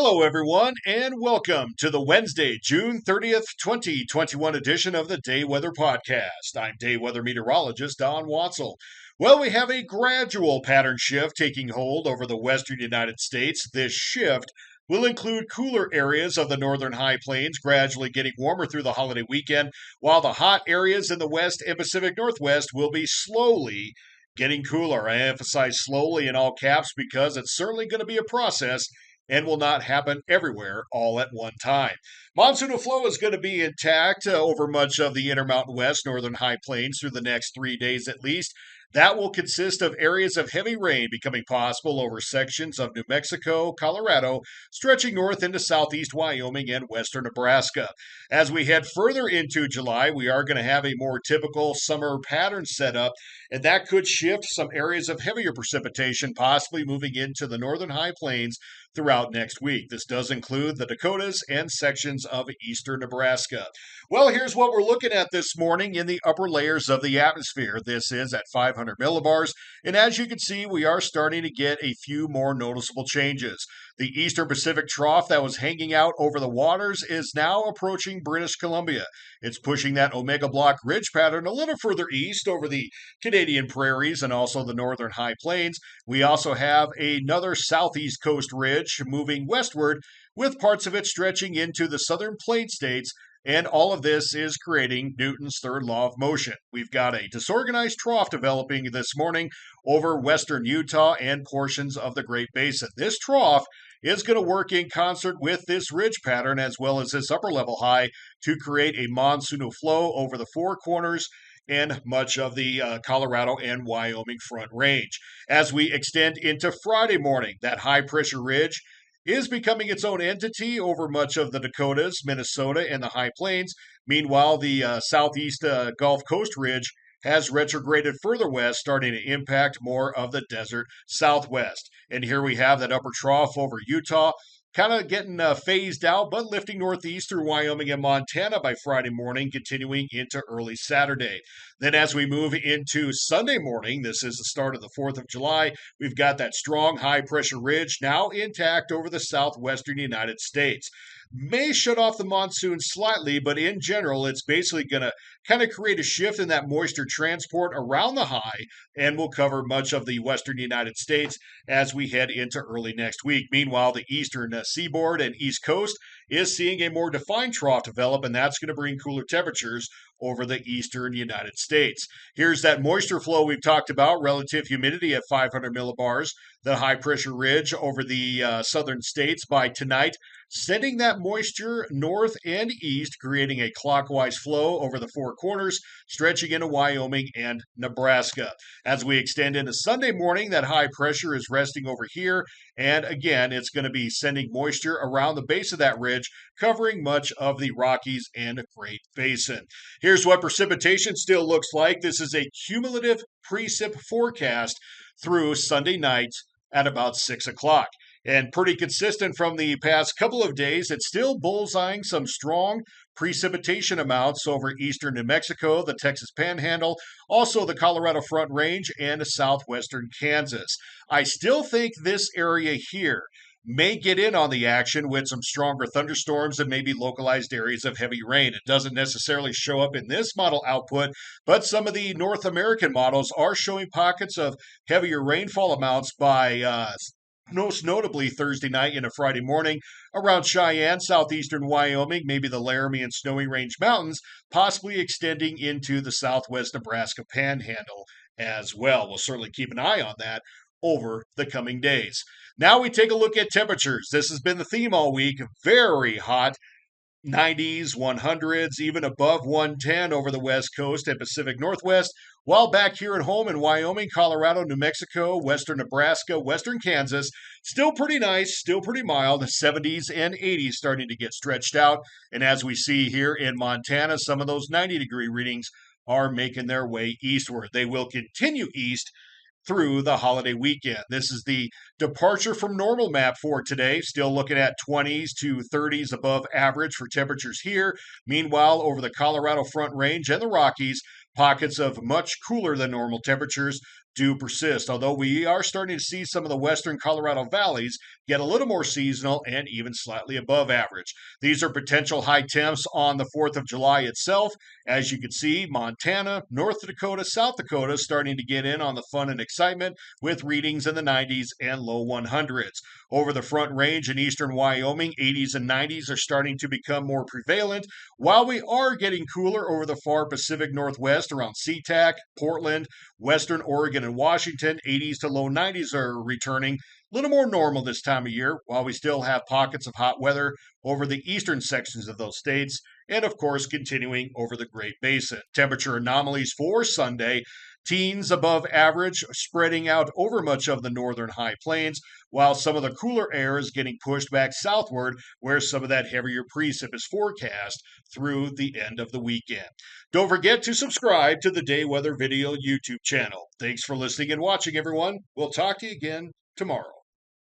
Hello, everyone, and welcome to the Wednesday, June 30th, 2021 edition of the Day Weather Podcast. I'm day weather meteorologist Don Watzel. Well, we have a gradual pattern shift taking hold over the western United States. This shift will include cooler areas of the northern high plains gradually getting warmer through the holiday weekend, while the hot areas in the west and Pacific Northwest will be slowly getting cooler. I emphasize slowly in all caps because it's certainly going to be a process and will not happen everywhere all at one time. Monsoonal flow is going to be intact over much of the Intermountain West, northern high plains through the next 3 days at least. That will consist of areas of heavy rain becoming possible over sections of New Mexico, Colorado, stretching north into southeast Wyoming and western Nebraska. As we head further into July, we are going to have a more typical summer pattern set up, and that could shift some areas of heavier precipitation, possibly moving into the northern high plains throughout next week. This does include the Dakotas and sections of eastern Nebraska. Well, here's what we're looking at this morning in the upper layers of the atmosphere. This is at 500 millibars, and as you can see, we are starting to get a few more noticeable changes. The eastern Pacific trough that was hanging out over the waters is now approaching British Columbia. It's pushing that Omega Block ridge pattern a little further east over the Canadian prairies and also the northern high plains. We also have another southeast coast ridge moving westward, with parts of it stretching into the southern plain states, and all of this is creating Newton's third law of motion. We've got a disorganized trough developing this morning over western Utah and portions of the Great Basin. This trough is going to work in concert with this ridge pattern as well as this upper level high to create a monsoonal flow over the Four Corners and much of the Colorado and Wyoming Front Range. As we extend into Friday morning, that high pressure ridge is becoming its own entity over much of the Dakotas, Minnesota, and the High Plains. Meanwhile, the southeast Gulf Coast ridge has retrograded further west, starting to impact more of the desert southwest. And here we have that upper trough over Utah, kind of getting phased out, but lifting northeast through Wyoming and Montana by Friday morning, continuing into early Saturday. Then as we move into Sunday morning, this is the start of the 4th of July, we've got that strong high-pressure ridge now intact over the southwestern United States. May shut off the monsoon slightly, but in general, it's basically going to kind of create a shift in that moisture transport around the high and will cover much of the western United States as we head into early next week. Meanwhile, the eastern seaboard and east coast is seeing a more defined trough develop, and that's going to bring cooler temperatures over the eastern United States. Here's that moisture flow we've talked about, relative humidity at 500 millibars, the high pressure ridge over the southern states by tonight, sending that moisture north and east, creating a clockwise flow over the Four Corners, stretching into Wyoming and Nebraska. As we extend into Sunday morning, that high pressure is resting over here, and again, it's going to be sending moisture around the base of that ridge, covering much of the Rockies and Great Basin. Here's what precipitation still looks like. This is a cumulative precip forecast through Sunday night at about 6 o'clock. And pretty consistent from the past couple of days, it's still bullseyeing some strong precipitation amounts over eastern New Mexico, the Texas Panhandle, also the Colorado Front Range, and southwestern Kansas. I still think this area here may get in on the action with some stronger thunderstorms and maybe localized areas of heavy rain. It doesn't necessarily show up in this model output, but some of the North American models are showing pockets of heavier rainfall amounts by most notably Thursday night into Friday morning around Cheyenne, southeastern Wyoming, maybe the Laramie and Snowy Range Mountains, possibly extending into the southwest Nebraska Panhandle as well. We'll certainly keep an eye on that over the coming days. Now we take a look at temperatures. This has been the theme all week. Very hot. 90s, 100s, even above 110 over the West Coast and Pacific Northwest, while back here at home in Wyoming, Colorado, New Mexico, western Nebraska, western Kansas, still pretty nice, still pretty mild, 70s and 80s starting to get stretched out. And as we see here in Montana, some of those 90-degree readings are making their way eastward. They will continue east through the holiday weekend. This is the departure from normal map for today. Still looking at 20s to 30s above average for temperatures here. Meanwhile, over the Colorado Front Range and the Rockies, pockets of much cooler than normal temperatures do persist, although we are starting to see some of the western Colorado valleys get a little more seasonal and even slightly above average. These are potential high temps on the 4th of July itself. As you can see, Montana, North Dakota, South Dakota starting to get in on the fun and excitement with readings in the 90s and low 100s. Over the Front Range in eastern Wyoming, 80s and 90s are starting to become more prevalent, while we are getting cooler over the far Pacific Northwest around SeaTac, Portland, western Oregon and Washington. 80s to low 90s are returning. A little more normal this time of year, while we still have pockets of hot weather over the eastern sections of those states, and of course continuing over the Great Basin. Temperature anomalies for Sunday: teens above average, spreading out over much of the northern high plains, while some of the cooler air is getting pushed back southward, where some of that heavier precip is forecast through the end of the weekend. Don't forget to subscribe to the Day Weather Video YouTube channel. Thanks for listening and watching, everyone. We'll talk to you again tomorrow.